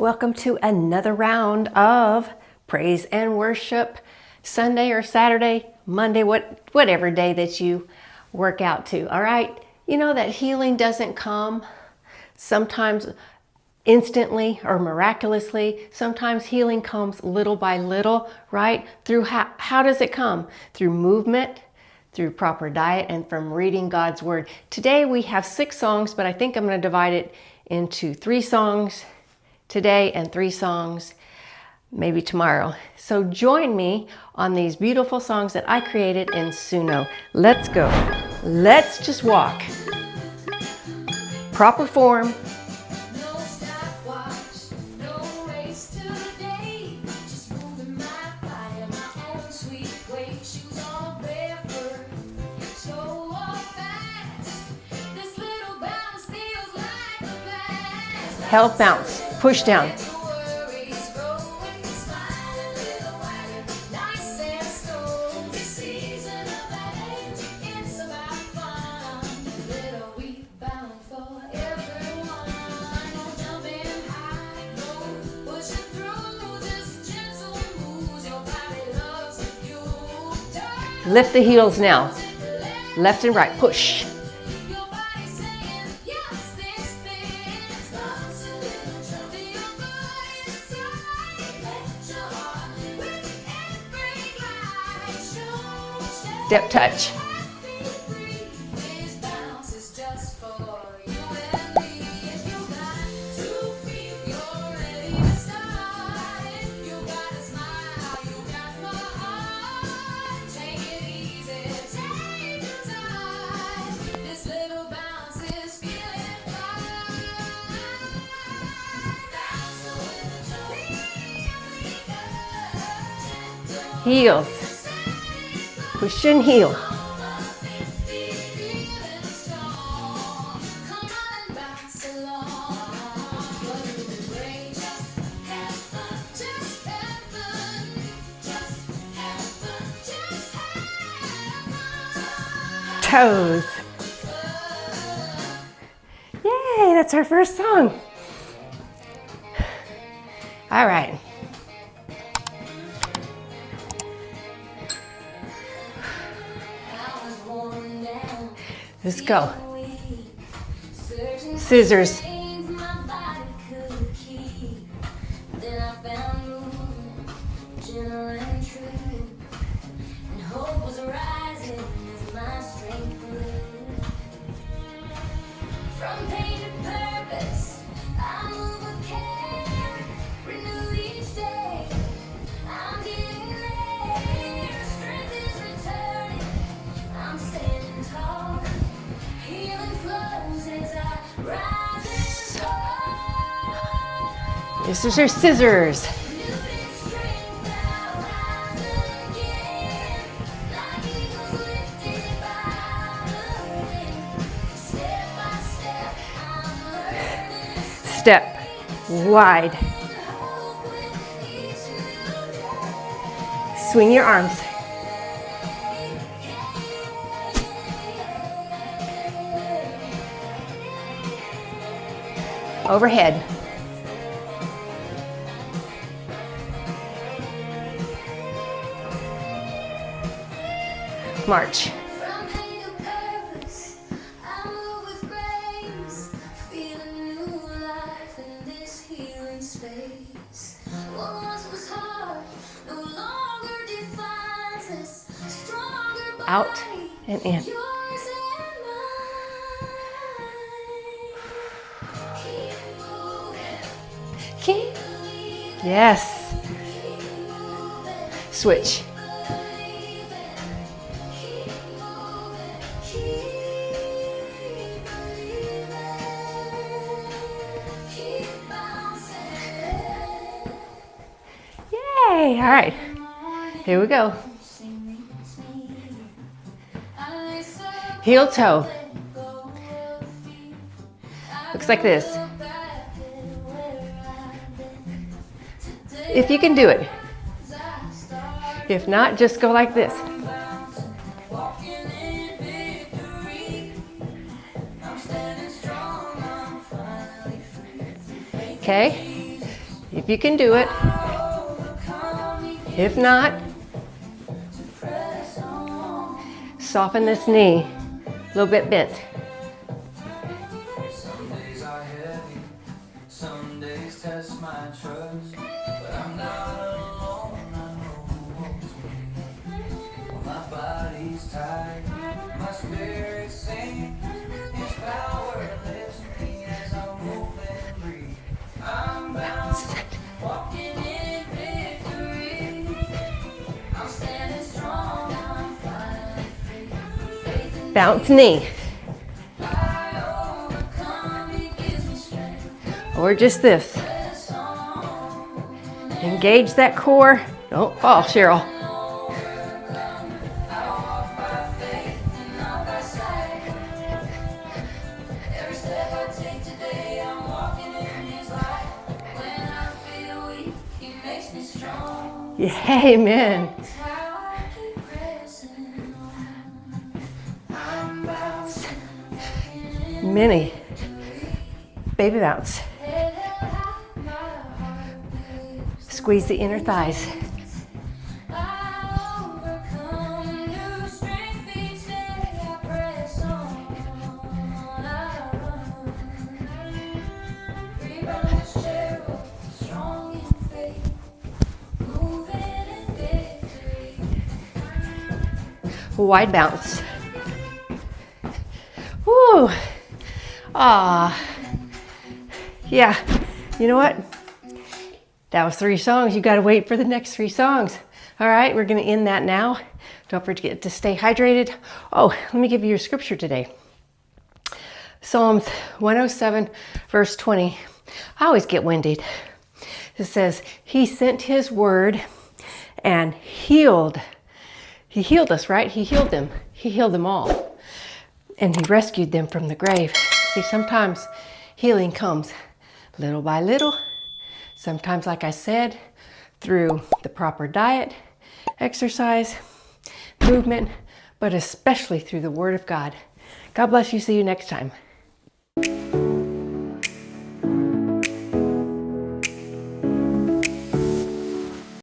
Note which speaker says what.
Speaker 1: Welcome to another round of praise and worship, Sunday or Saturday, Monday, whatever day that you work out to, all right? You know that healing doesn't come sometimes instantly or miraculously. Sometimes healing comes little by little, right? Through how does it come? Through movement, through proper diet, and from reading God's Word. Today we have 6 songs, but I think I'm going to divide it into 3 songs today and 3 songs maybe tomorrow. So join me on these beautiful songs that I created in Suno. Let's go. Let's just walk. Proper form. Health bounce, push down. Lift the heels now. Left and right, push. Step touch. Heels. Push and heel. Toes. Yay, that's our first song. All right. Let's go. Scissors. This is your scissors. Step wide. Swing your arms. Overhead. March. Out and in. Keep. Yes. Switch. Yay! All right. Here we go. Heel toe. Looks like this. If you can do it. If not, just go like this. Okay? if you can do it. If not, soften this knee, a little bit bent.
Speaker 2: Some days are heavy, some days test my trust, but I'm not alone, I know who holds me. Well, my body's tired, my spirit sings, His power lifts me as I move and breathe. I'm bound, walking in victory. I'm standing strong, I'm finally free. Faith in
Speaker 1: Bounce knee.
Speaker 2: I overcome, He gives me strength.
Speaker 1: Or just this. Engage that core. Don't fall, Cheryl.
Speaker 2: Every step I take today, I'm walking in His light. When I feel weak, He makes me strong.
Speaker 1: Yeah, amen.
Speaker 2: That's how I keep pressing on. I'm bouncing
Speaker 1: Mini. Baby bounce.
Speaker 2: head held high, my heart beats.
Speaker 1: Squeeze the inner thighs.
Speaker 2: I overcome, new strength each day. I press on, I run. Rebounding with Cheryl, strong in faith, moving in victory.
Speaker 1: Wide bounce. Woo. Ah. Yeah. You know what? That was 3 songs. You got to wait for the next 3 songs. All right, we're going to end that now. Don't forget to stay hydrated. Oh, let me give you your scripture today. Psalms 107, verse 20. I always get winded. It says, He sent His word and healed. He healed us, right? He healed them. He healed them all. And He rescued them from the grave. See, sometimes healing comes little by little. Sometimes, like I said, through the proper diet, exercise, movement, but especially through the Word of God. God bless you. See you next time.